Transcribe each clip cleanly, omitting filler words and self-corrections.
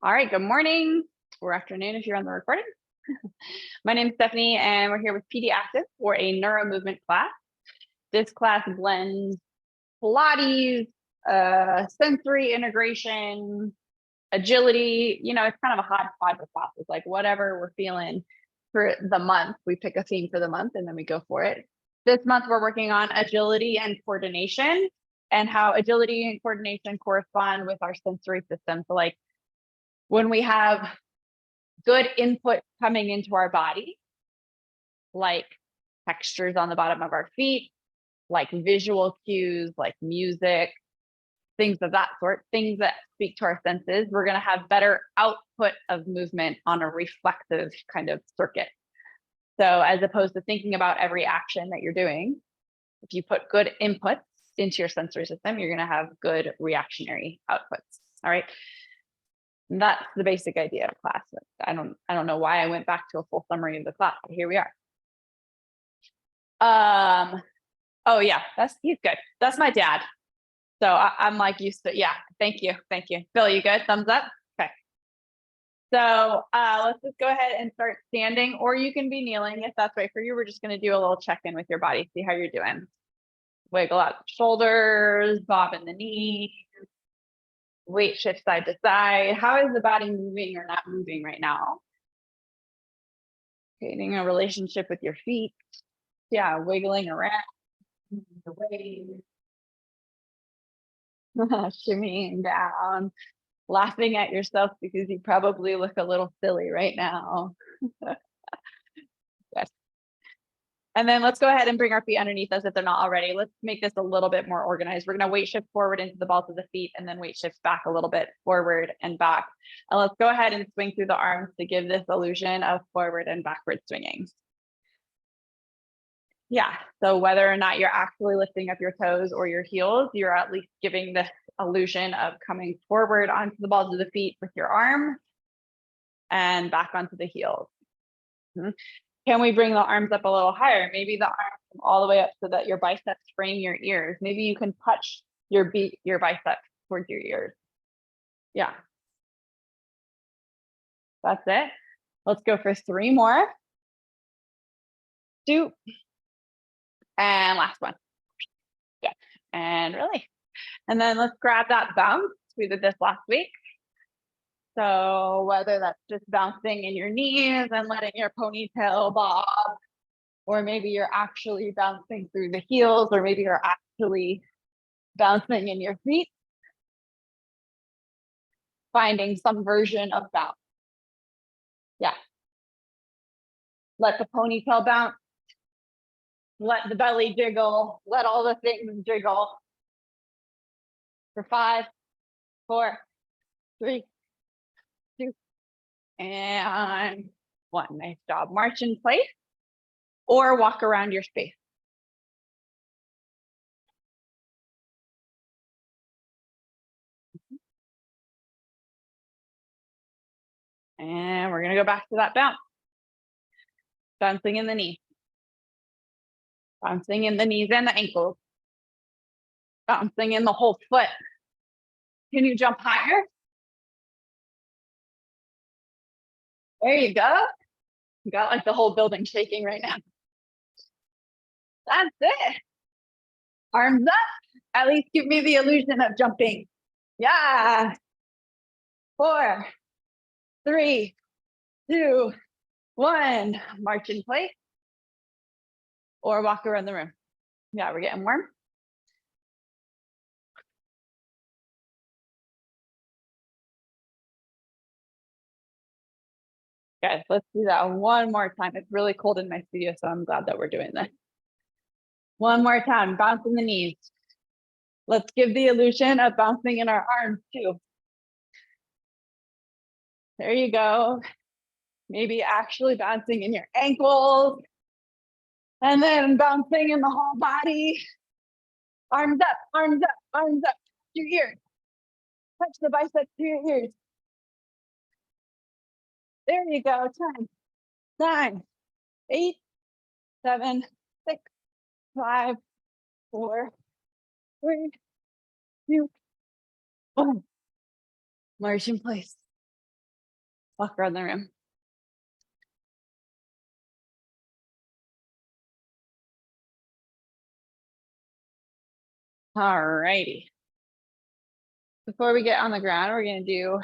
All right, good morning or afternoon if you're on the recording. My name is Stephanie and we're here with PD Active for a neuro-movement class. This class blends Pilates, sensory integration, agility. It's kind of a hodgepodge of classes, like whatever we're feeling for the month. We pick a theme for the month and then we go for it. This month we're working on agility and coordination and how agility and coordination correspond with our sensory system. So like when we have good input coming into our body, like textures on the bottom of our feet, like visual cues, like music, things of that sort, things that speak to our senses, we're going to have better output of movement on a reflective kind of circuit. So as opposed to thinking about every action that you're doing, if you put good inputs into your sensory system, you're going to have good reactionary outputs. All right. And that's the basic idea of class. I don't know why I went back to a full summary of the class, but here we are. Oh yeah, he's good. That's my dad. So I'm like used to, yeah, thank you. Bill, you good? Thumbs up? Okay. So let's just go ahead and start standing, or you can be kneeling if that's right for you. We're just gonna do a little check-in with your body, see how you're doing. Wiggle out the shoulders, bob in the knees, weight shift side to side. How is the body moving or not moving right now? Creating a relationship with your feet. Yeah, wiggling around the waves. Shimmying down, laughing at yourself because you probably look a little silly right now. Yes. And then let's go ahead and bring our feet underneath us if they're not already. Let's make this a little bit more organized. We're going to weight shift forward into the balls of the feet and then weight shift back a little bit forward and back. And let's go ahead and swing through the arms to give this illusion of forward and backward swinging. Yeah, so whether or not you're actually lifting up your toes or your heels, you're at least giving this illusion of coming forward onto the balls of the feet with your arms and back onto the heels. Can we bring the arms up a little higher? Maybe the arms come all the way up so that your biceps frame your ears. Maybe you can touch your biceps towards your ears. Yeah. That's it. Let's go for 3 more. 2. And last one. Yeah. And release. And then let's grab that bounce. We did this last week. So whether that's just bouncing in your knees and letting your ponytail bob, or maybe you're actually bouncing through the heels, or maybe you're actually bouncing in your feet, finding some version of bounce. Yeah. Let the ponytail bounce. Let the belly jiggle. Let all the things jiggle. For 5, 4, 3, 2, and 1. Nice job. March in place or walk around your space. And we're going to go back to that bounce. Bouncing in the knee. Bouncing in the knees and the ankles. Bouncing in the whole foot. Can you jump higher? There you go. You got like the whole building shaking right now. That's it. Arms up. At least give me the illusion of jumping. Yeah. 4, 3, 2, 1. March in place or walk around the room. Yeah, we're getting warm. Guys, let's do that one more time. It's really cold in my studio, so I'm glad that we're doing this. One more time, bouncing the knees. Let's give the illusion of bouncing in our arms too. There you go. Maybe actually bouncing in your ankles. And then bouncing in the whole body. Arms up, arms up, arms up. Your ears. Touch the biceps to your ears. There you go. 10, 9, 8, 7, 6, 5, 4, 3, 2, 1. March in place. Walk around the room. All righty. Before we get on the ground, we're going to do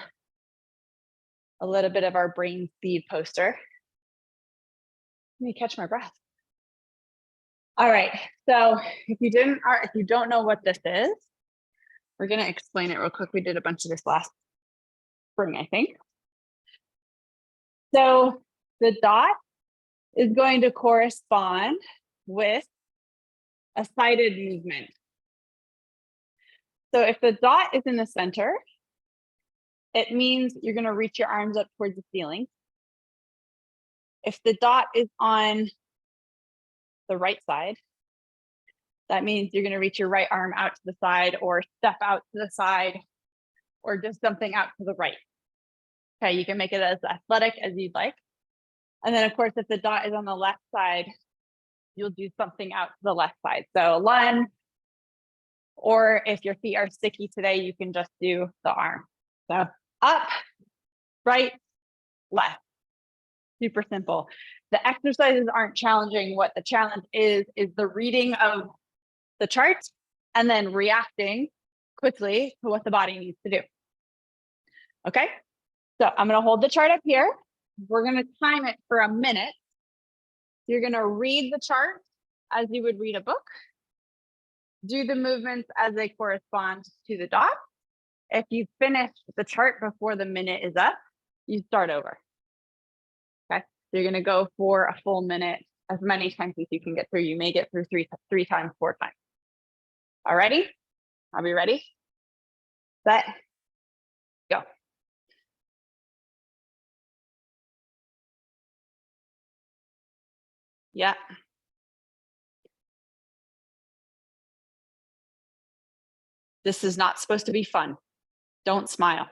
a little bit of our brain speed poster. Let me catch my breath. All right. So if you don't know what this is, we're going to explain it real quick. We did a bunch of this last spring, I think. So the dot is going to correspond with a sided movement. So if the dot is in the center, it means you're going to reach your arms up towards the ceiling. If the dot is on the right side, that means you're going to reach your right arm out to the side or step out to the side or do something out to the right. Okay, you can make it as athletic as you'd like. And then of course, if the dot is on the left side, you'll do something out to the left side. So lunge, or if your feet are sticky today, you can just do the arm. So up, right, left. Super simple. The exercises aren't challenging. What the challenge is the reading of the chart and then reacting quickly to what the body needs to do. Okay, so I'm going to hold the chart up here. We're going to time it for a minute. You're going to read the chart as you would read a book. Do the movements as they correspond to the dot. If you finish the chart before the minute is up, you start over. Okay, so you're going to go for a full minute, as many times as you can get through. You may get through three times, 4 times. All righty? Are we ready? Set, go. Yeah. This is not supposed to be fun. Don't smile.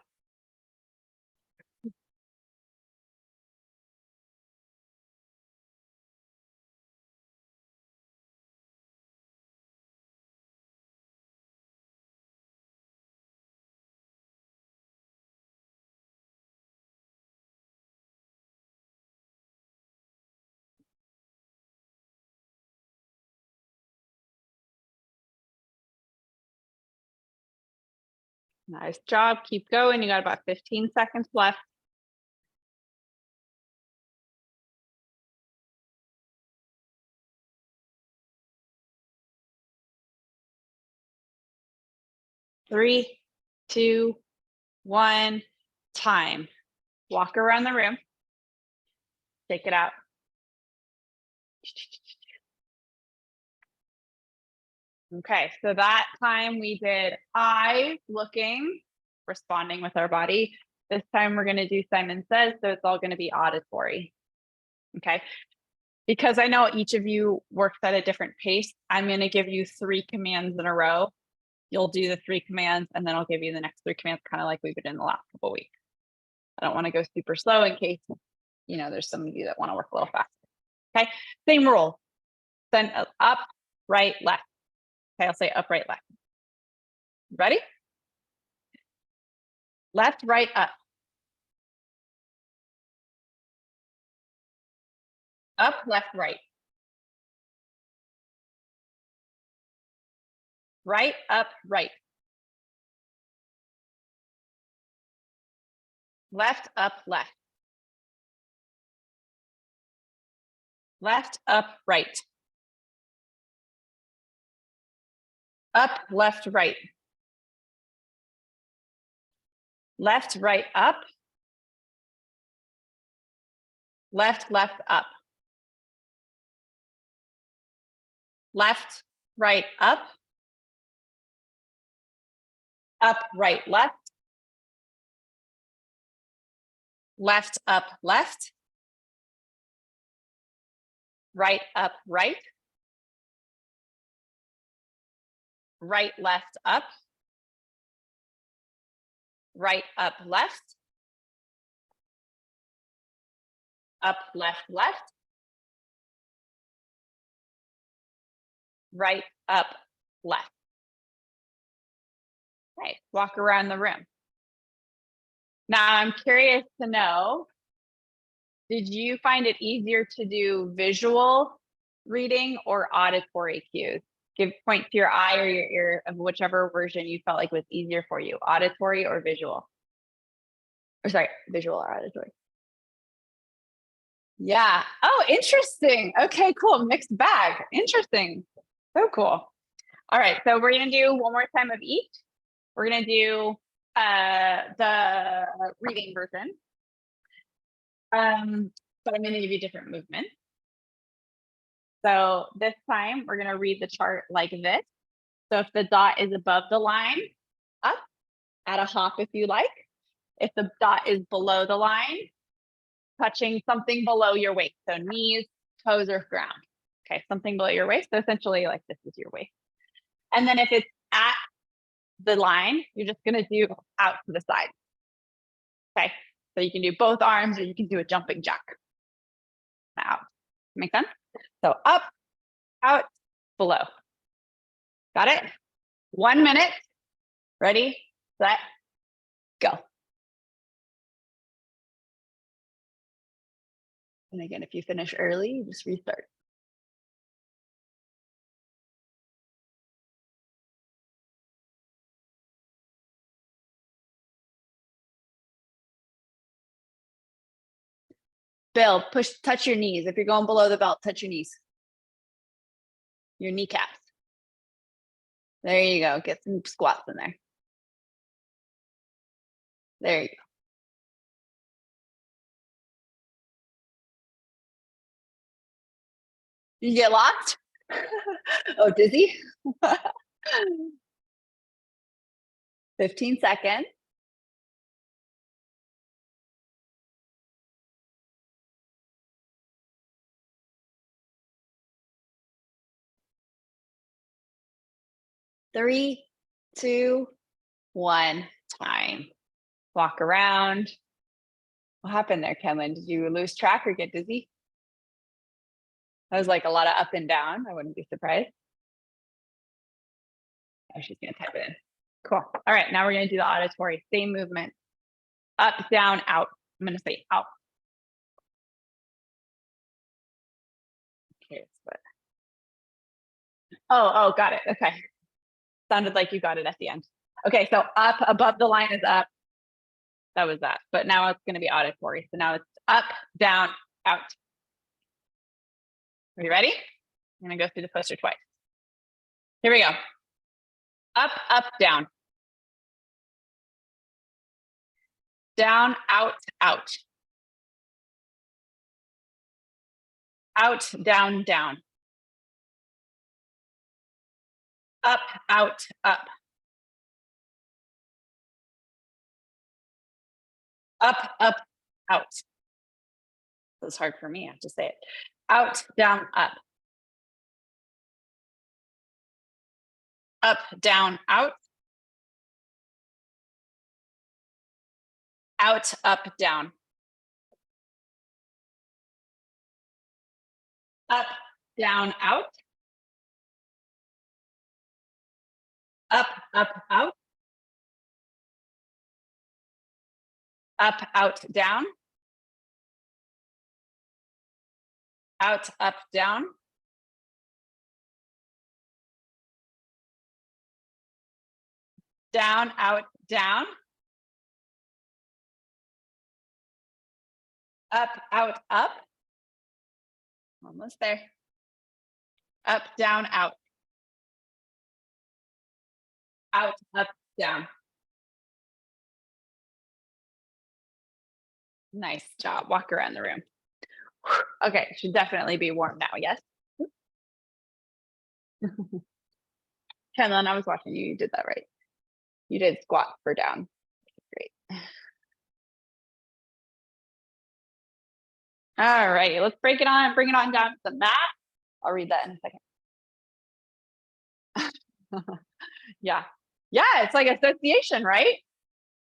Nice job. Keep going. You got about 15 seconds left. Three, two, one, time. Walk around the room. Take it out. Okay, so that time we did eyes looking, responding with our body. This time we're going to do Simon Says, so it's all going to be auditory. Okay, because I know each of you works at a different pace, I'm going to give you 3 commands in a row. You'll do the 3 commands, and then I'll give you the next 3 commands, kind of like we've been in the last couple of weeks. I don't want to go super slow in case, you know, there's some of you that want to work a little faster. Okay, same rule. Then up, right, left. Okay, I'll say up, right, left. Ready? Left, right, up. Up, left, right. Right, up, right. Left, up, left. Left, up, right. Up, left, right. Left, right, up. Left, left, up. Left, right, up. Up, right, left. Left, up, left. Right, up, right. Right, left, up. Right, up, left. Up, left, left. Right, up, left. Okay, walk around the room. Now I'm curious to know Did you find it easier to do visual reading or auditory cues? Give point to your eye or your ear of whichever version you felt like was easier for you, auditory or visual. Or sorry, visual or auditory. Yeah. Oh, interesting. Okay, cool. Mixed bag. Interesting. So cool. All right. So we're going to do one more time of each. We're going to do the reading version. But I'm going to give you different movements. So this time we're going to read the chart like this. So if the dot is above the line, up, add a hop if you like. If the dot is below the line, touching something below your waist. So knees, toes, or ground. Okay, something below your waist. So essentially like this is your waist. And then if it's at the line, you're just gonna do out to the side. Okay, so you can do both arms or you can do a jumping jack. Out. Make sense? So up, out, below. Got it? 1 minute. Ready, set, go. And again, if you finish early, just restart. Bill, touch your knees. If you're going below the belt, touch your knees. Your kneecaps. There you go. Get some squats in there. There you go. You get lost? Oh, dizzy? 15 seconds. Three, two, one, time. Walk around. What happened there, Kenlyn? Did you lose track or get dizzy? That was like a lot of up and down. I wouldn't be surprised. Oh, she's gonna type it in. Cool. All right, now we're gonna do the auditory. Same movement. Up, down, out. I'm gonna say out. Okay, oh, got it. Okay. Sounded like you got it at the end. Okay, so up above the line is up. That was that. But now it's going to be auditory. So now it's up, down, out. Are you ready? I'm going to go through the poster twice. Here we go. Up, up, down. Down, out, out. Out, down, down. Up, out, up. Up, up, out. It's hard for me. I have to say it. Out, down, up. Up, down, out. Out, up, down. Up, down, out. Up, up, out. Up, out, down. Out, up, down. Down, out, down. Up, out, up. Almost there. Up, down, out. Out, up, down. Nice job. Walk around the room. Okay, should definitely be warm now, yes? Kenlyn, I was watching you. You did that right. You did squat for down. Great. All right, let's bring it on down to the mat. I'll read that in a second. Yeah. Yeah, it's like association, right?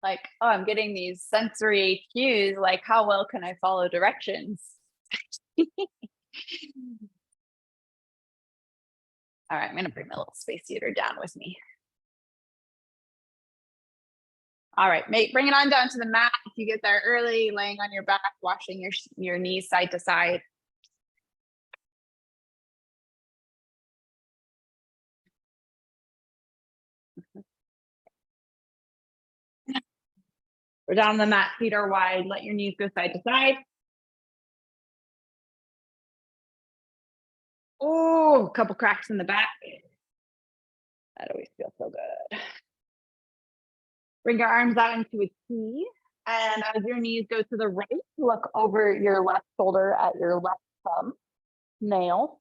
Like, oh, I'm getting these sensory cues. Like, how well can I follow directions? All right, I'm going to bring my little space heater down with me. All right, bring it on down to the mat. If you get there early, laying on your back, washing your knees side to side. We're down on the mat, feet are wide. Let your knees go side to side. Oh, a couple cracks in the back. That always feels so good. Bring your arms out into a T. And as your knees go to the right, look over your left shoulder at your left thumb nail.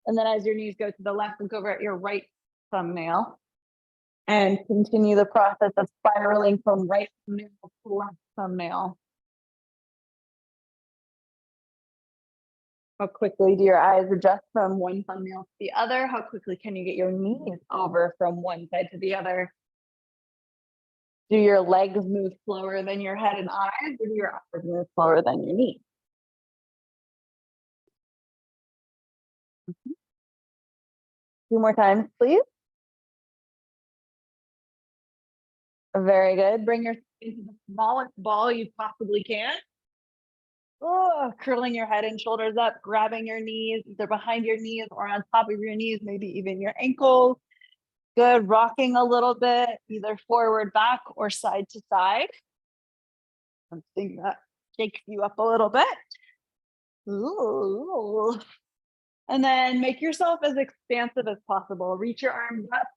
And then as your knees go to the left, look over at your right thumbnail. And continue the process of spiraling from right thumbnail to left thumbnail. How quickly do your eyes adjust from one thumbnail to the other? How quickly can you get your knees over from one side to the other? Do your legs move slower than your head and eyes, or do your eyes move slower than your knees? Two more times, please. Very good. Bring your into the smallest ball you possibly can. Oh, curling your head and shoulders up, grabbing your knees, either behind your knees or on top of your knees, maybe even your ankles. Good. Rocking a little bit, either forward, back, or side to side. Something that shakes you up a little bit. Ooh. And then make yourself as expansive as possible. Reach your arms up,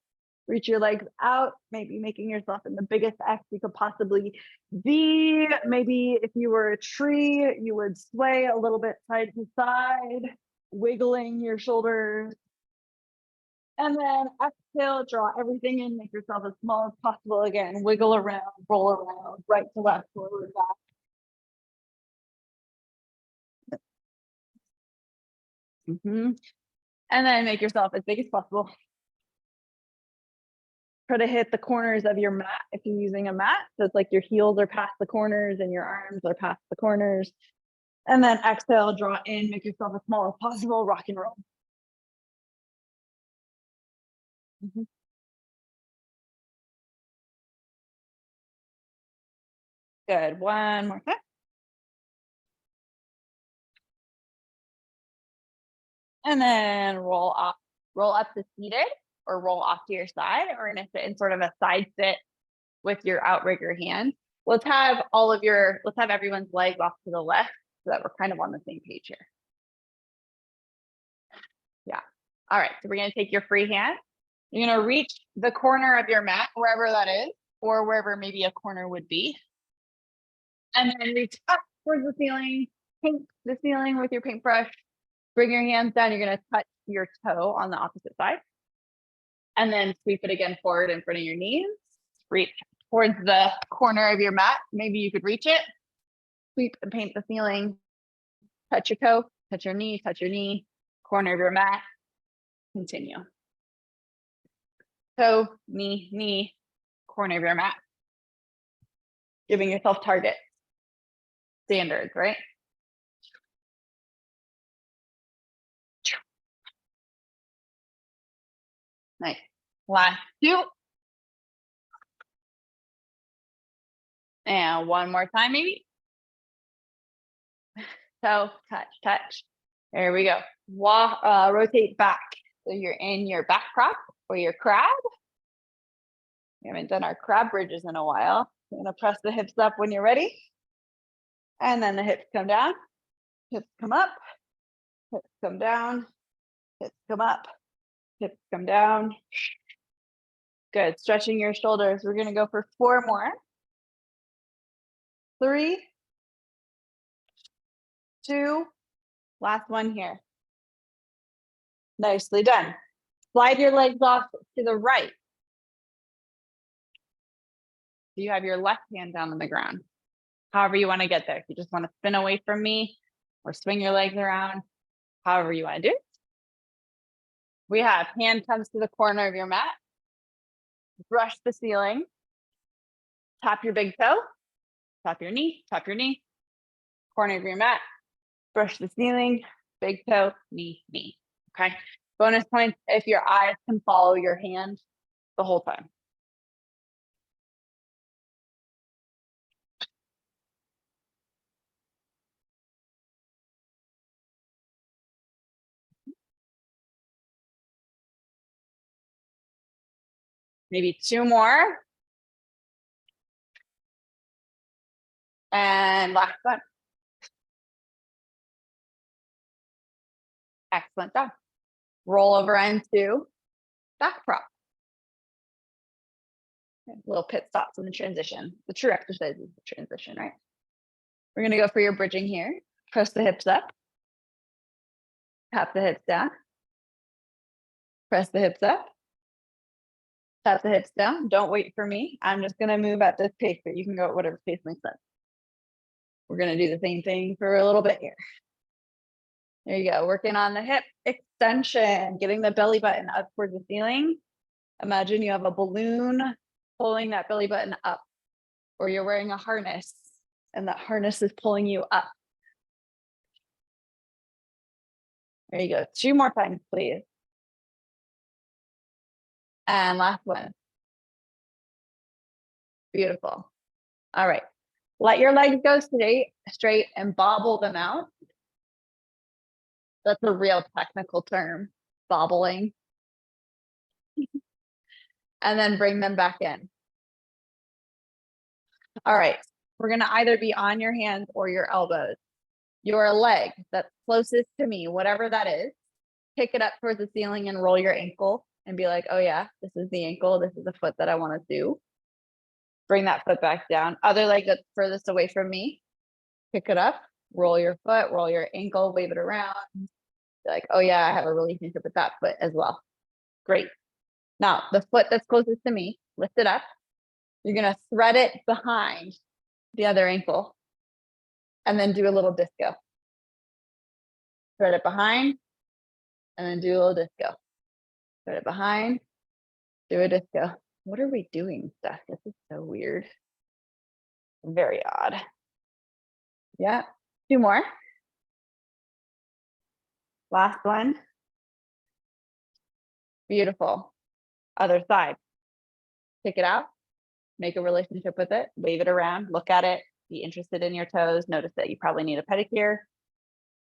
reach your legs out, maybe making yourself in the biggest X you could possibly be. Maybe if you were a tree, you would sway a little bit side to side, wiggling your shoulders. And then exhale, draw everything in, make yourself as small as possible again. Wiggle around, roll around, right to left, forward, back. And then make yourself as big as possible. Try to hit the corners of your mat if you're using a mat. So it's like your heels are past the corners and your arms are past the corners. And then exhale, draw in, make yourself as small as possible, rock and roll. Good. One more time. And then roll up to seated or roll off to your side, or in sort of a side sit with your outrigger hand. Let's have everyone's legs off to the left so that we're kind of on the same page here. Yeah. All right. So we're going to take your free hand. You're going to reach the corner of your mat, wherever that is, or wherever maybe a corner would be. And then reach up towards the ceiling, paint the ceiling with your paintbrush. Bring your hands down. You're going to touch your toe on the opposite side. And then sweep it again forward in front of your knees. Reach towards the corner of your mat. Maybe you could reach it. Sweep and paint the ceiling. Touch your toe, touch your knee, corner of your mat. Continue. Toe, knee, corner of your mat. Giving yourself target standards, right? Nice. Last two. And one more time, maybe. Toe, touch. There we go. Rotate back. So you're in your back prop or your crab. We haven't done our crab bridges in a while. You're gonna press the hips up when you're ready. And then the hips come down, hips come up, hips come down, hips come up, hips come down. Good, stretching your shoulders. We're gonna go for 4 more. 3, 2, last one here. Nicely done. Slide your legs off to the right. So you have your left hand down on the ground. However you want to get there. If you just want to spin away from me or swing your legs around, however you want to do it. We have hand comes to the corner of your mat. Brush the ceiling. Tap your big toe. Tap your knee. Corner of your mat. Brush the ceiling. Big toe, knee. Okay. Bonus points if your eyes can follow your hand the whole time. Maybe 2 more. And last one. Excellent job. Roll over into back prop. Little pit stops in the transition. The true exercise is the transition, right? We're going to go for your bridging here. Press the hips up. Tap the hips down. Press the hips up. Tap the hips down. Don't wait for me. I'm just going to move at this pace, but you can go at whatever pace makes sense. We're going to do the same thing for a little bit here. There you go. Working on the hip extension, getting the belly button up towards the ceiling. Imagine you have a balloon pulling that belly button up, or you're wearing a harness and that harness is pulling you up. There you go. 2 more times, please. And last one. Beautiful. All right. Let your legs go straight and bobble them out. That's a real technical term, bobbling. And then bring them back in. All right. We're going to either be on your hands or your elbows. Your leg that's closest to me, whatever that is, pick it up towards the ceiling and roll your ankle and be like, oh yeah, this is the ankle. This is the foot that I want to do. Bring that foot back down. Other leg that's furthest away from me, pick it up, roll your foot, roll your ankle, wave it around. Be like, oh yeah, I have a relationship with that foot as well. Great. Now the foot that's closest to me, lift it up. You're going to thread it behind the other ankle and then do a little disco. Thread it behind and then do a little disco. Thread it behind, do a disco. What are we doing, Steph? This is so weird. Very odd. Yeah, 2 more. Last one. Beautiful. Other side. Pick it out, make a relationship with it, wave it around, look at it, be interested in your toes. Notice that you probably need a pedicure.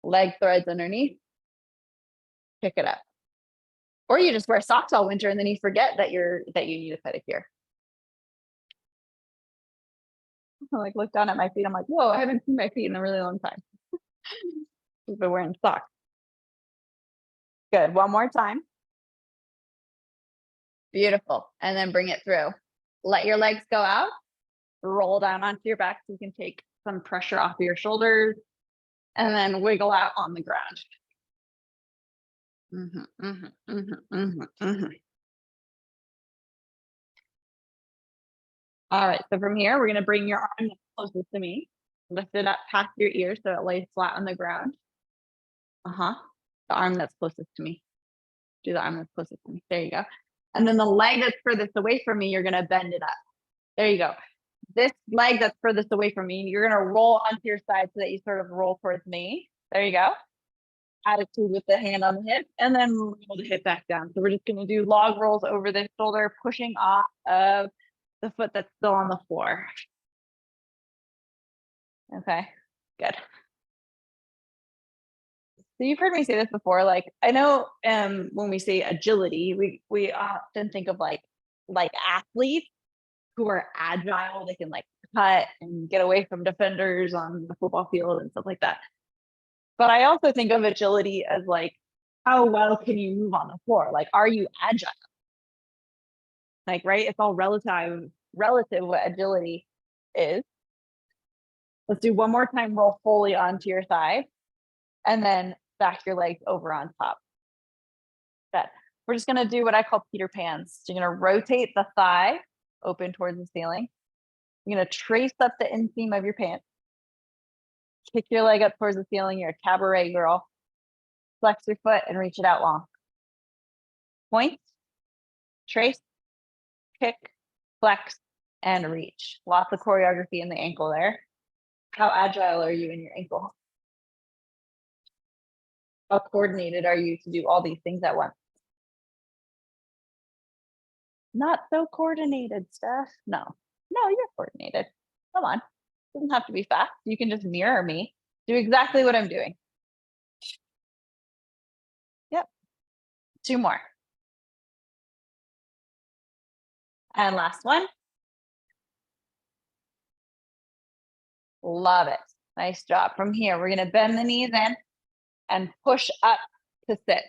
Leg threads underneath. Pick it up. Or you just wear socks all winter and then you forget that you need a pedicure. I like look down at my feet. I'm like, whoa, I haven't seen my feet in a really long time. I've been wearing socks. Good. One more time. Beautiful. And then bring it through. Let your legs go out. Roll down onto your back so you can take some pressure off of your shoulders. And then wiggle out on the ground. All right. So from here, we're going to bring your arm closest to me. Lift it up past your ear so it lays flat on the ground. The arm that's closest to me. Do the arm that's closest to me. There you go. And then the leg that's furthest away from me, you're going to bend it up. There you go. This leg that's furthest away from me, you're going to roll onto your side so that you sort of roll towards me. There you go. Attitude with the hand on the hip, and then roll the hip back down. So we're just going to do log rolls over the shoulder, pushing off of the foot that's still on the floor. Okay, good. So you've heard me say this before. Like, I know when we say agility, we often think of like athletes who are agile. They can like cut and get away from defenders on the football field and stuff like that. But I also think of agility as like, how well can you move on the floor? Like, are you agile? Like, right? It's all relative what agility is. Let's do one more time. Roll fully onto your side and then back your legs over on top. Good. We're just going to do what I call Peter Pans. So you're going to rotate the thigh open towards the ceiling. You're going to trace up the inseam of your pants. Kick your leg up towards the ceiling. You're a cabaret girl. Flex your foot and reach it out long. Point, trace, kick, flex, and reach. Lots of choreography in the ankle there. How agile are you in your ankle? How coordinated are you to do all these things at once? Not so coordinated, Steph. No, you're coordinated. Come on. Doesn't have to be fast. You can just mirror me. Do exactly what I'm doing. Yep. 2 more. And last one. Love it. Nice job. From here, we're going to bend the knees in and push up to sit.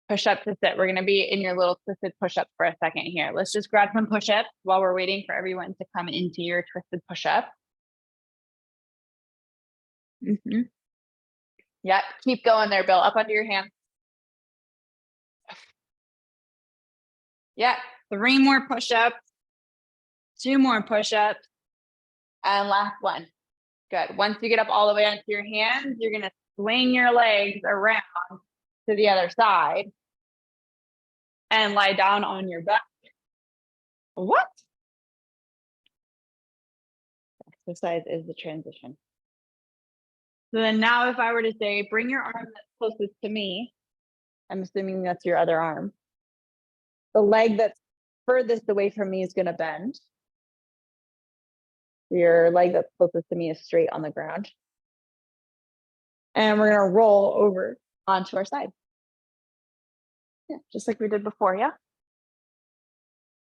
Push up to sit. We're going to be in your little twisted push-up for a second here. Let's just grab some push-ups while we're waiting for everyone to come into your twisted push-up. Yep. Keep going there, Bill. Up under your hands. Yep. 3 more push-ups. 2 more push-ups. And last one. Good. Once you get up all the way onto your hands, you're going to swing your legs around to the other side and lie down on your back. What? Exercise is the transition. So then now if I were to say, bring your arm that's closest to me, I'm assuming that's your other arm. The leg that's furthest away from me is going to bend. Your leg that's closest to me is straight on the ground. And we're going to roll over onto our side. Yeah, just like we did before, yeah?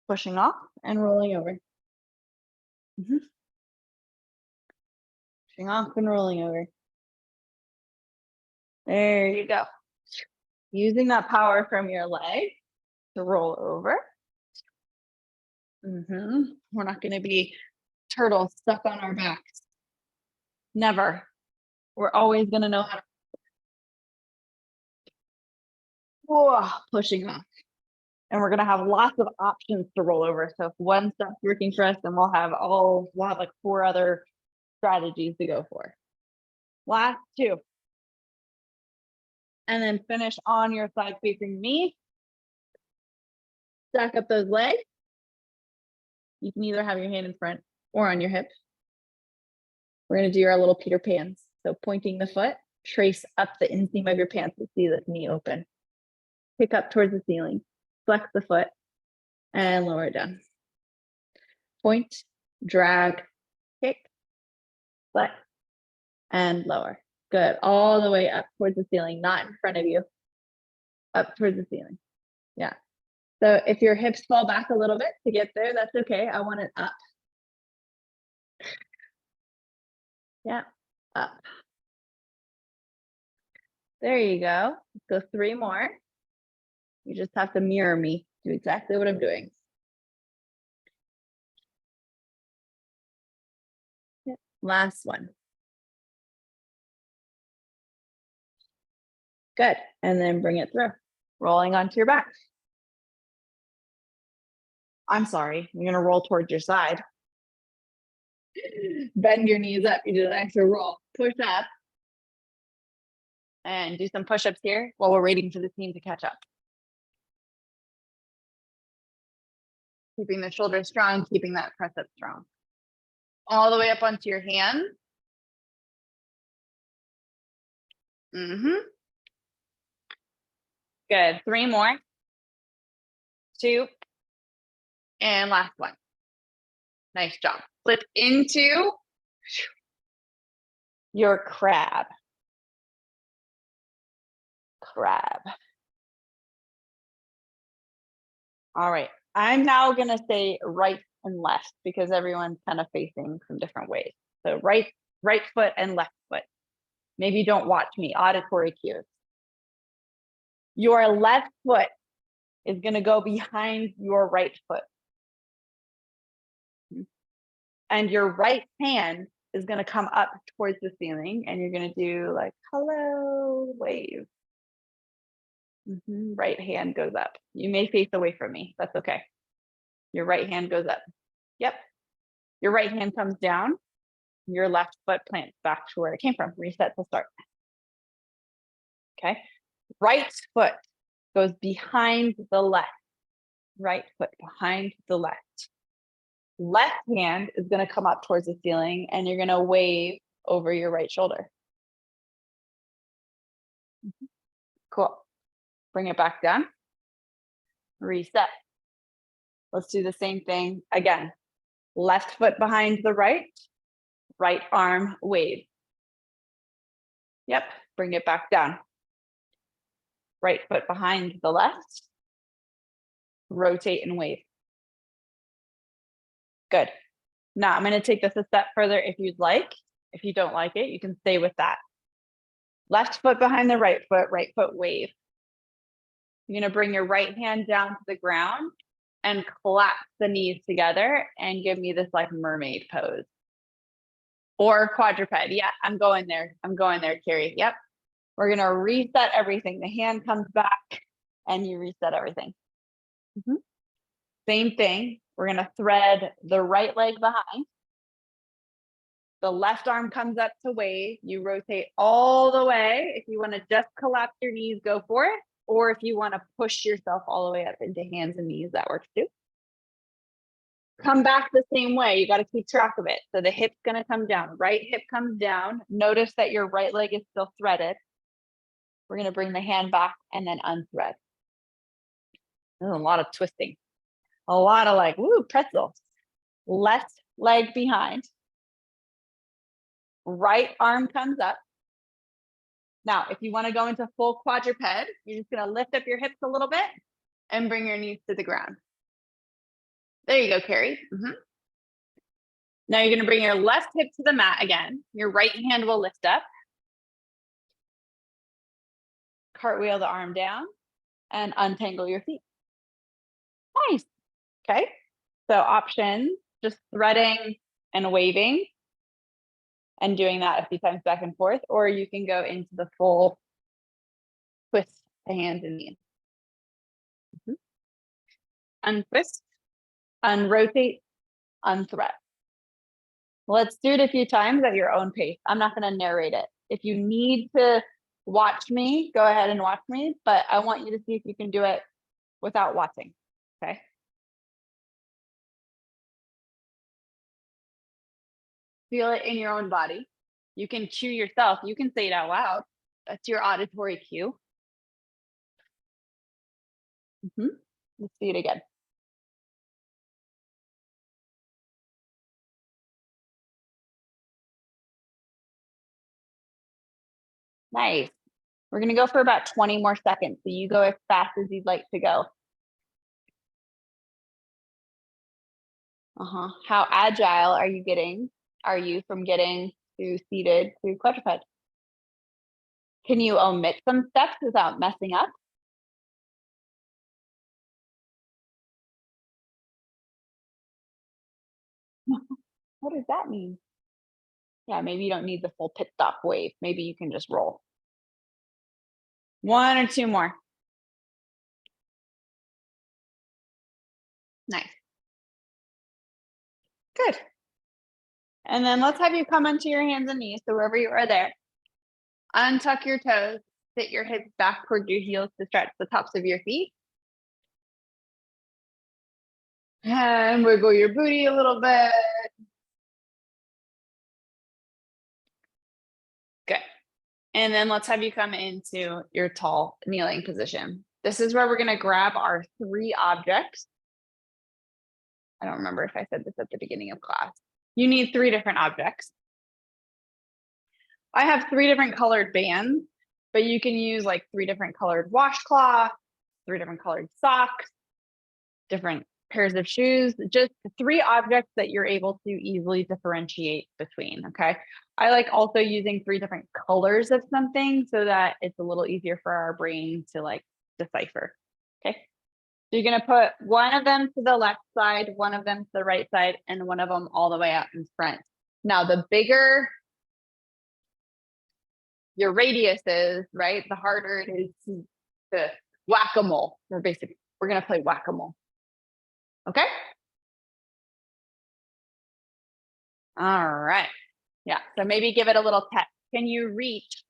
Pushing off and rolling over. Pushing off and rolling over. There you go. Using that power from your leg to roll over. We're not going to be turtles stuck on our backs. Never. We're always going to know how to. Whoa, pushing off. And we're going to have lots of options to roll over. So if one stops working for us, then we'll have like 4 other strategies to go for. Last 2. And then finish on your side facing me. Stack up those legs. You can either have your hand in front or on your hip. We're going to do our little Peter Pans. So pointing the foot, trace up the inseam of your pants to see the knee open. Pick up towards the ceiling, flex the foot, and lower it down. Point, drag, kick, flex, and lower. Good. All the way up towards the ceiling, not in front of you. Up towards the ceiling. Yeah. So if your hips fall back a little bit to get there, that's okay. I want it up. Yeah, up. There you go. Let's go 3 more. You just have to mirror me. Do exactly what I'm doing. Yep. Last one. Good. And then bring it through. Rolling onto your back. I'm sorry. You're going to roll towards your side. Bend your knees up. You do an extra roll. Push up. And do some push-ups here while we're waiting for the team to catch up. Keeping the shoulders strong, keeping that press up strong. All the way up onto your hands. Good. 3 more. 2. And last one. Nice job. Flip into your crab. Crab. All right. I'm now going to say right and left because everyone's kind of facing some different ways. So right foot and left foot. Maybe don't watch me. Auditory cues. Your left foot is going to go behind your right foot. And your right hand is going to come up towards the ceiling and you're going to do like, hello, wave. Right hand goes up. You may face away from me. That's okay. Your right hand goes up. Yep. Your right hand comes down. Your left foot plants back to where it came from. Reset to start. Okay. Right foot goes behind the left. Right foot behind the left. Left hand is going to come up towards the ceiling and you're going to wave over your right shoulder. Cool. Bring it back down. Reset. Let's do the same thing again. Left foot behind the right. Right arm wave. Yep. Bring it back down. Right foot behind the left. Rotate and wave. Good. Now I'm going to take this a step further if you'd like. If you don't like it, you can stay with that. Left foot behind the right foot wave. You're going to bring your right hand down to the ground and collapse the knees together and give me this like mermaid pose. Or quadruped. Yeah, I'm going there. I'm going there, Carrie. Yep. We're going to reset everything. The hand comes back and you reset everything. Same thing. We're going to thread the right leg behind. The left arm comes up to wave. You rotate all the way. If you want to just collapse your knees, go for it. Or if you want to push yourself all the way up into hands and knees, that works too. Come back the same way. You got to keep track of it. So the hip's going to come down. Right hip comes down. Notice that your right leg is still threaded. We're going to bring the hand back and then unthread. There's a lot of twisting. A lot of like, woo, pretzel. Left leg behind. Right arm comes up. Now, if you want to go into full quadruped, you're just going to lift up your hips a little bit and bring your knees to the ground. There you go, Carrie. Now you're going to bring your left hip to the mat again. Your right hand will lift up. Cartwheel the arm down and untangle your feet. Nice. Okay. So options, just threading and waving and doing that a few times back and forth, or you can go into the full twist the hands and knees. Untwist, unrotate, unthread. Let's do it a few times at your own pace. I'm not going to narrate it. If you need to watch me, go ahead and watch me, but I want you to see if you can do it without watching. Okay. Feel it in your own body. You can cue yourself. You can say it out loud. That's your auditory cue. Let's see it again. Nice. We're going to go for about 20 more seconds. So you go as fast as you'd like to go. How agile are you getting? Are you from getting to seated to quadruped? Can you omit some steps without messing up? What does that mean? Yeah, maybe you don't need the full pit stop wave. Maybe you can just roll. 1 or 2 more. Nice. Good. And then let's have you come onto your hands and knees. So wherever you are there, untuck your toes, sit your hips back towards your heels to stretch the tops of your feet. And wiggle your booty a little bit. Good. And then let's have you come into your tall kneeling position. This is where we're going to grab our 3 objects. I don't remember if I said this at the beginning of class. You need 3 different objects. I have 3 different colored bands, but you can use like 3 different colored washcloths, 3 different colored socks, different pairs of shoes, just 3 objects that you're able to easily differentiate between. Okay. I like also using 3 different colors of something so that it's a little easier for our brain to like decipher. Okay. So you're going to put one of them to the left side, one of them to the right side, and one of them all the way out in front. Now, the bigger your radius is, right, the harder it is to whack-a-mole. We're going to play whack-a-mole. Okay. All right. Yeah. So maybe give it a little test. Can you reach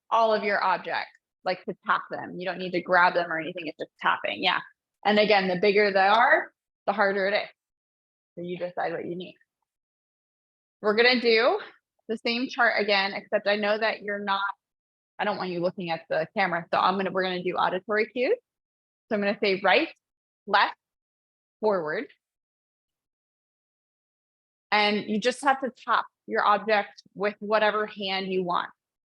all of your objects, like to tap them? You don't need to grab them or anything. It's just tapping. Yeah. And again, the bigger they are, the harder it is. So you decide what you need. We're going to do the same chart again, except I know that you're not, I don't want you looking at the camera. So we're going to do auditory cues. So I'm going to say right, left, forward. And you just have to tap your object with whatever hand you want.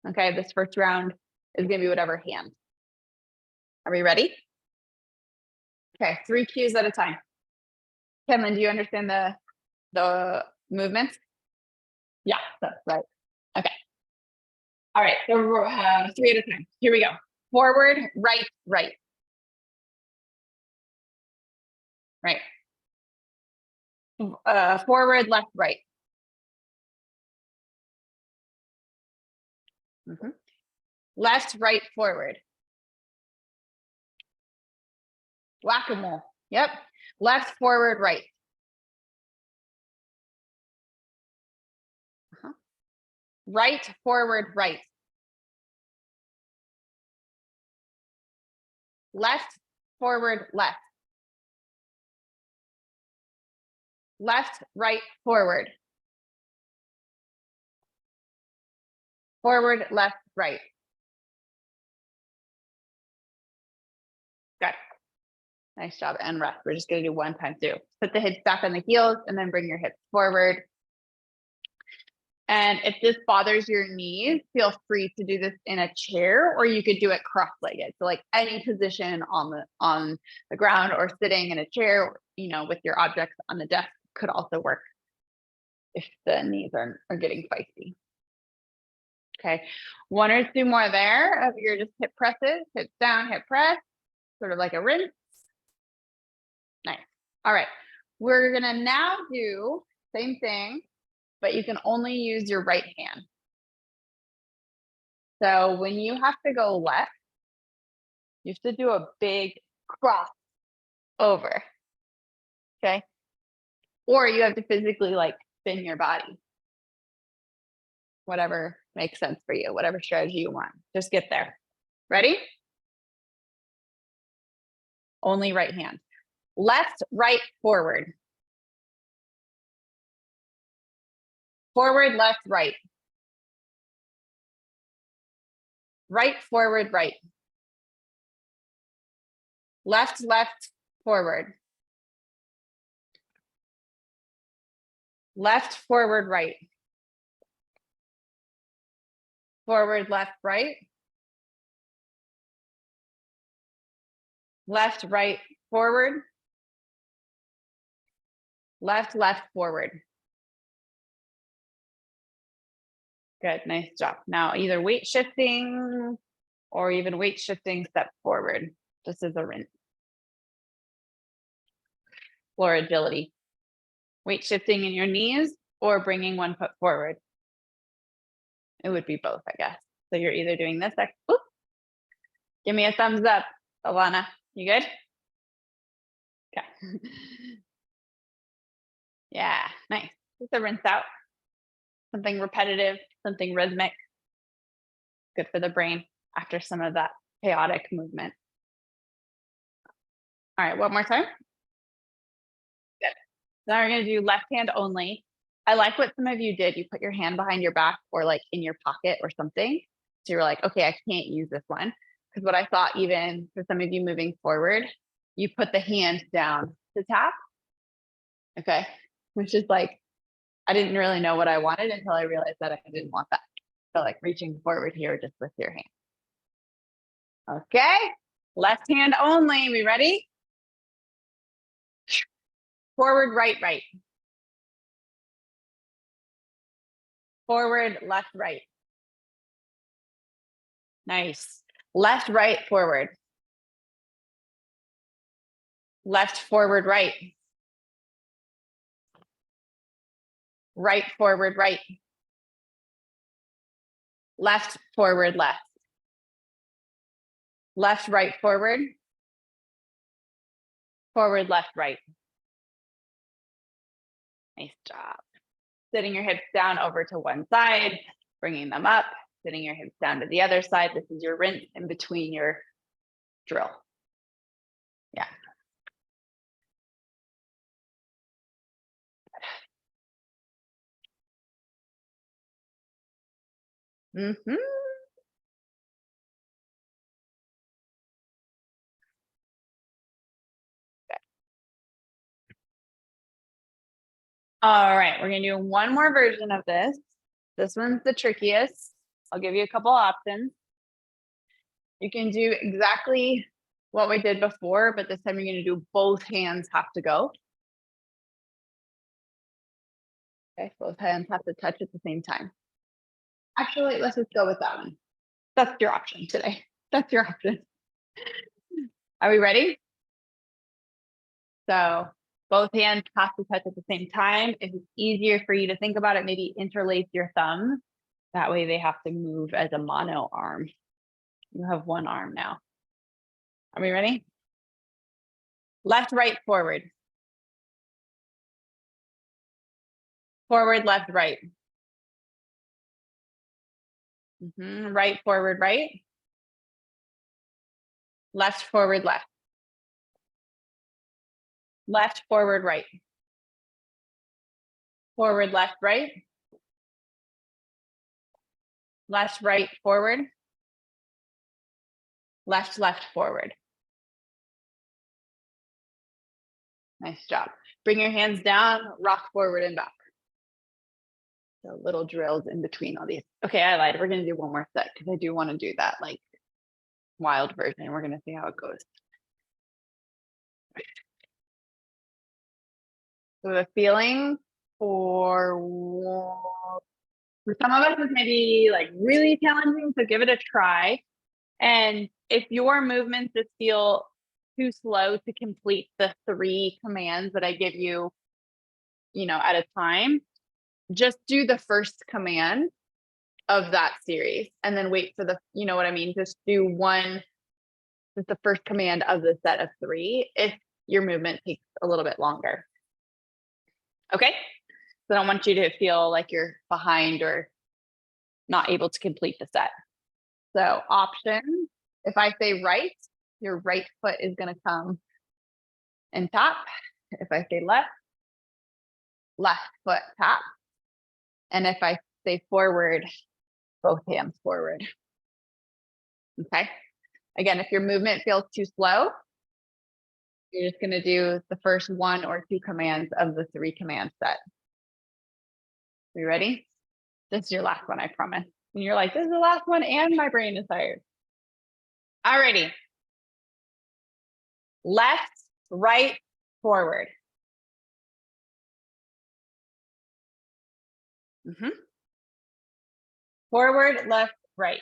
Okay, this first round is going to be whatever hand. Are we ready? Okay, 3 cues at a time. Kevin, do you understand the the movements? Yeah, that's right. Okay. All right, so 3 at a time. Here we go. Forward, right, right. Right. Forward, left, right. Left, right, forward. Whack-a-mole. Yep. Left, forward, right. Right, forward, right. Left, forward, left. Left, right, forward. Forward, left, right. Good. Nice job. And rest. We're just going to do 1 time through. Put the hips back on the heels and then bring your hips forward. And if this bothers your knees, feel free to do this in a chair, or you could do it cross-legged. So like any position on the ground or sitting in a chair, you know, with your objects on the desk could also work if the knees are getting feisty. Okay, 1 or 2 more there of your just hip presses, hips down, hip press, sort of like a rinse. Nice. All right, we're gonna now do same thing, but you can only use your right hand. So when you have to go left, you have to do a big cross over, okay? Or you have to physically like spin your body. Whatever makes sense for you, whatever strategy you want. Just get there. Ready? Only right hand. Left, right, forward. Forward, left, right. Right, forward, right. Left, left, forward. Left, forward, right. Forward, left, right. Left, right, forward. Left, left, forward. Good, nice job. Now either weight shifting or even weight shifting step forward, just as a rinse. Floor agility. Weight shifting in your knees or bringing 1 foot forward. It would be both, I guess. So you're either doing this, like, oop. Give me a thumbs up, Alana. You good? Okay. Yeah, nice. Just a rinse out. Something repetitive, something rhythmic. Good for the brain after some of that chaotic movement. All right, one more time. Good. Now we're going to do left hand only. I like what some of you did. You put your hand behind your back or like in your pocket or something. So you're like, okay, I can't use this one. Because what I thought, even for some of you moving forward, you put the hand down to tap. Okay. Which is like, I didn't really know what I wanted until I realized that I didn't want that. So like reaching forward here just with your hand. Okay. Left hand only. We ready? Forward, right, right. Forward, left, right. Nice. Left, right, forward. Left, forward, right. Right, forward, right. Left, forward, left. Left, right, forward. Forward, left, right. Nice job. Sitting your hips down over to one side, bringing them up, sitting your hips down to the other side. This is your rinse in between your drill. Yeah. Mm-hmm. All right, we're gonna do one more version of this. This one's the trickiest. I'll give you a couple options. You can do exactly what we did before, but this time you're gonna do both hands have to go. Okay, both hands have to touch at the same time. Actually, let's just go with that one. That's your option today. That's your option. Are we ready? So both hands have to touch at the same time. If it's easier for you to think about it, maybe interlace your thumbs. That way they have to move as a mono arm. You have one arm now. Are we ready? Left, right, forward. Forward, left, right. Right, forward, right. Left, forward, left. Left, forward, right. Forward, left, right. Left, right, forward. Left, left, forward. Nice job. Bring your hands down, rock forward and back. So little drills in between all these. Okay, I lied. We're going to do one more set because I do want to do that like wild version. We're going to see how it goes. So the feeling for some of us is maybe like really challenging, so give it a try. And if your movements just feel too slow to complete the 3 commands that I give you, at a time, just do the first command of that series and then wait for the, you know what I mean? Just do the first command of the set of 3 if your movement takes a little bit longer. Okay, so I don't want you to feel like you're behind or not able to complete the set. So option, if I say right, your right foot is going to come and tap. If I say left, left foot tap. And if I say forward, both hands forward. Okay. Again, if your movement feels too slow, you're just going to do the first 1 or 2 commands of the 3 command set. Are you ready? This is your last one, I promise. And you're like, this is the last one and my brain is tired. Alrighty. Left, right, forward. Forward, left, right.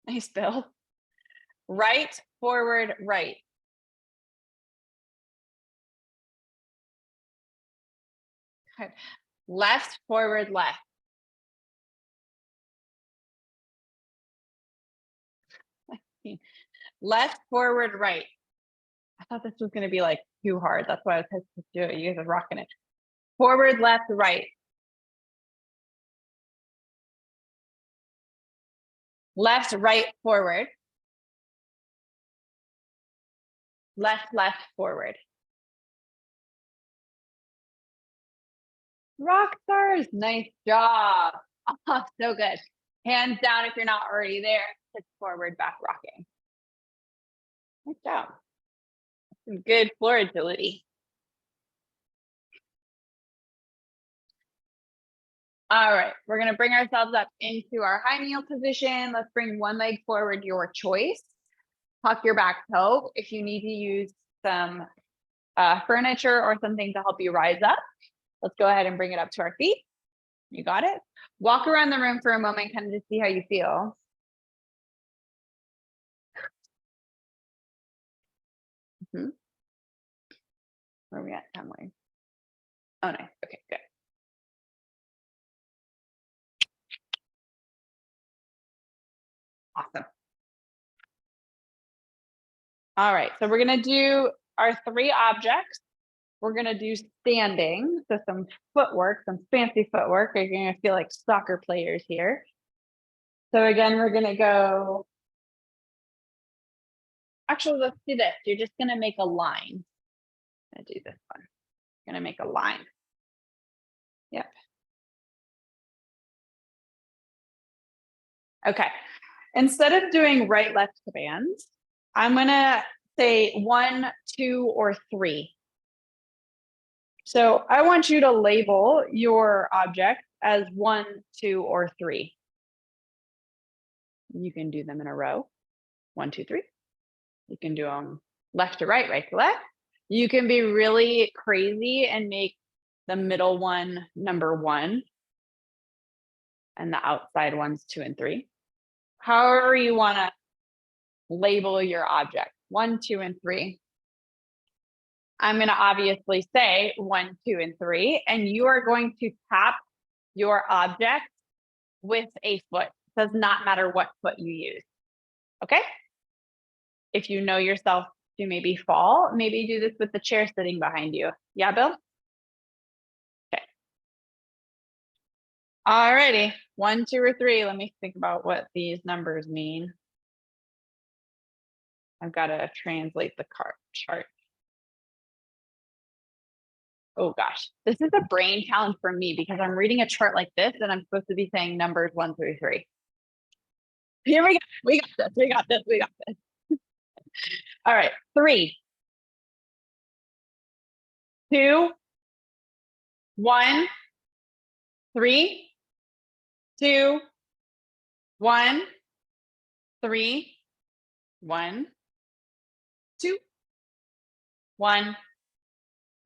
Nice, Bill. Right, forward, right. Okay. Left, forward, left. Left, forward, right. I thought this was going to be like too hard. That's why I was hesitant to do it. You guys are rocking it. Forward, left, right. Left, right, forward. Left, left, forward. Rock stars. Nice job. Oh, so good. Hands down if you're not already there. It's forward, back rocking. Nice job. Some good floor agility. All right, we're going to bring ourselves up into our high kneel position. Let's bring one leg forward, your choice. Tuck your back toe. If you need to use some furniture or something to help you rise up, let's go ahead and bring it up to our feet. You got it. Walk around the room for a moment, kind of just see how you feel. Where are we at time-wise? Oh, nice. Okay, good. Awesome. All right, so we're going to do our 3 objects. We're going to do standing. So some footwork, some fancy footwork. You're going to feel like soccer players here. So again, we're going to go. Actually, let's do this. You're just going to make a line. I'm going to do this one. You're going to make a line. Yep. Okay. Instead of doing right, left commands, I'm going to say 1, 2, or 3. So I want you to label your object as 1, 2, or 3. You can do them in a row. 1, 2, 3. You can do them left to right, right to left, You can be really crazy and make the middle one number 1 and the outside ones 2 and 3. However you want to label your object, 1, 2, and 3. I'm going to obviously say 1, 2, and 3, and you are going to tap your object with a foot. It does not matter what foot you use. Okay? If you know yourself to maybe fall, maybe do this with the chair sitting behind you. Yeah, Bill? Okay. All righty. 1, 2, or 3. Let me think about what these numbers mean. I've got to translate the chart. Oh gosh, this is a brain challenge for me because I'm reading a chart like this and I'm supposed to be saying numbers 1 through 3. Here we go. We got this. We got this. We got this. All right. 3, 2, 1, 3, 2, 1, 3, 1, 2, 1,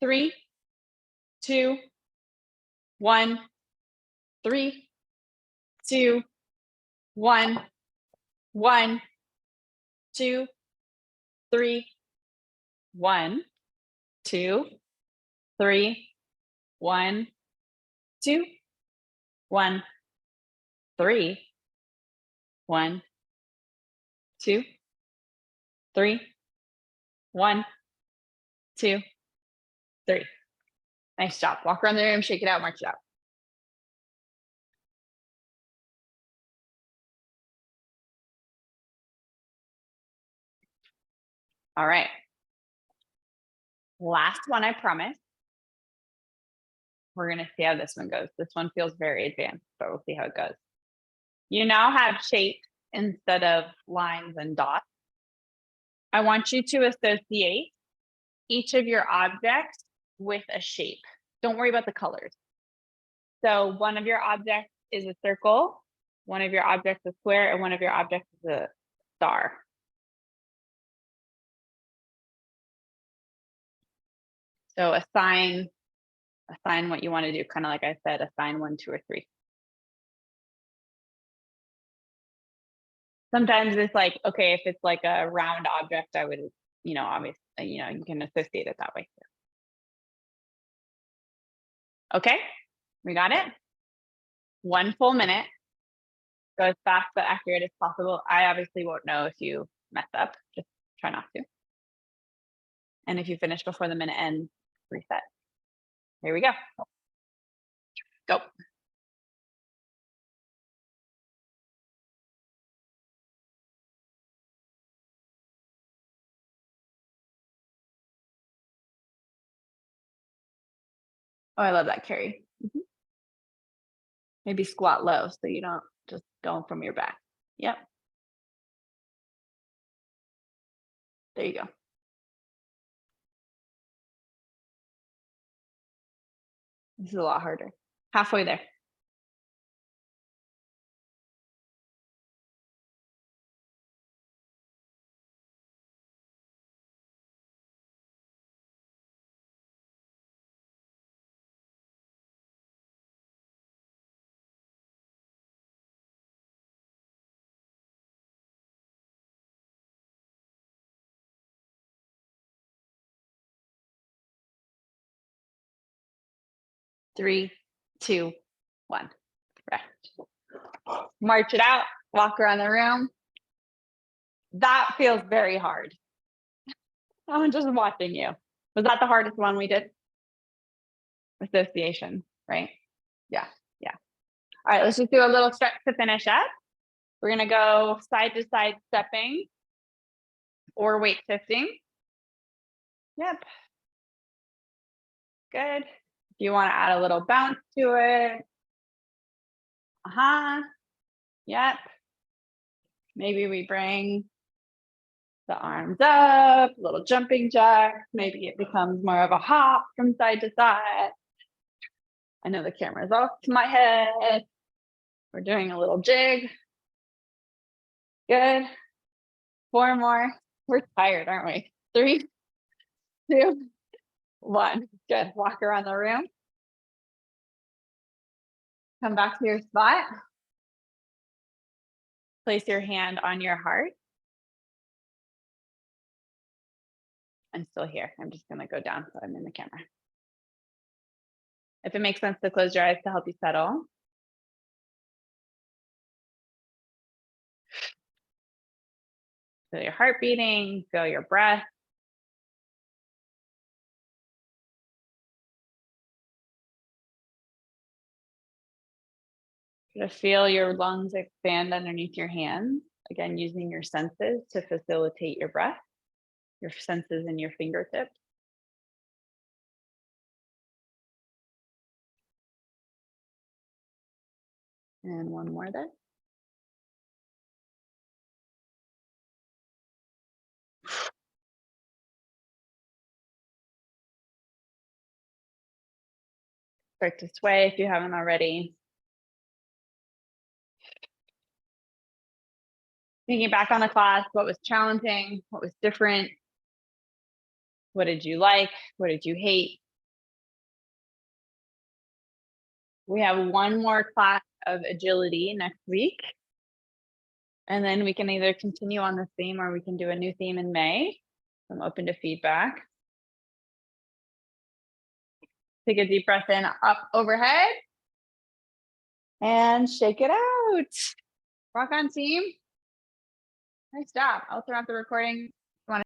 3, 2, 1, 3, 2, 1, 1, 2, 3, 1, 2, 3, 1, 2, 1, 3, 1, 2, 3, 1, 2, 3. Nice job. Walk around the room, shake it out, march it out. All right. Last one, I promise. We're going to see how this one goes. This one feels very advanced, but we'll see how it goes. You now have shapes instead of lines and dots. I want you to associate each of your objects with a shape. Don't worry about the colors. So one of your objects is a circle, one of your objects is a square, and one of your objects is a star. So assign what you want to do, kind of like I said, assign 1, 2, or 3. Sometimes it's like, okay, if it's like a round object, I would, obviously, you can associate it that way. Okay, we got it. 1 full minute. Go as fast but accurate as possible. I obviously won't know if you mess up. Just try not to. And if you finish before the minute ends, reset. Here we go. Go. Oh, I love that, Carrie. Maybe squat low so you don't just go from your back. Yep. There you go. This is a lot harder. Halfway there. Three, 2, 1. Rest. March it out. Walk around the room. That feels very hard. I'm just watching you. Was that the hardest one we did? Association, right? Yeah. All right, let's just do a little stretch to finish up. We're going to go side to side stepping or weight shifting. Yep. Good. If you want to add a little bounce to it. Yep. Maybe we bring the arms up, a little jumping jack. Maybe it becomes more of a hop from side to side. I know the camera's off to my head. We're doing a little jig. Good. 4 more. We're tired, aren't we? 3, 2, 1. Good. Walk around the room. Come back to your spot. Place your hand on your heart. I'm still here. I'm just going to go down so I'm in the camera. If it makes sense to close your eyes to help you settle. Feel your heart beating, feel your breath. To feel your lungs expand underneath your hands. Again, using your senses to facilitate your breath, your senses in your fingertips. And one more there. Start to sway if you haven't already. Thinking back on the class, what was challenging? What was different? What did you like? What did you hate? We have one more class of agility next week. And then we can either continue on this theme or we can do a new theme in May. I'm open to feedback. Take a deep breath in, up overhead. And shake it out. Rock on, team. Nice job. I'll turn off the recording.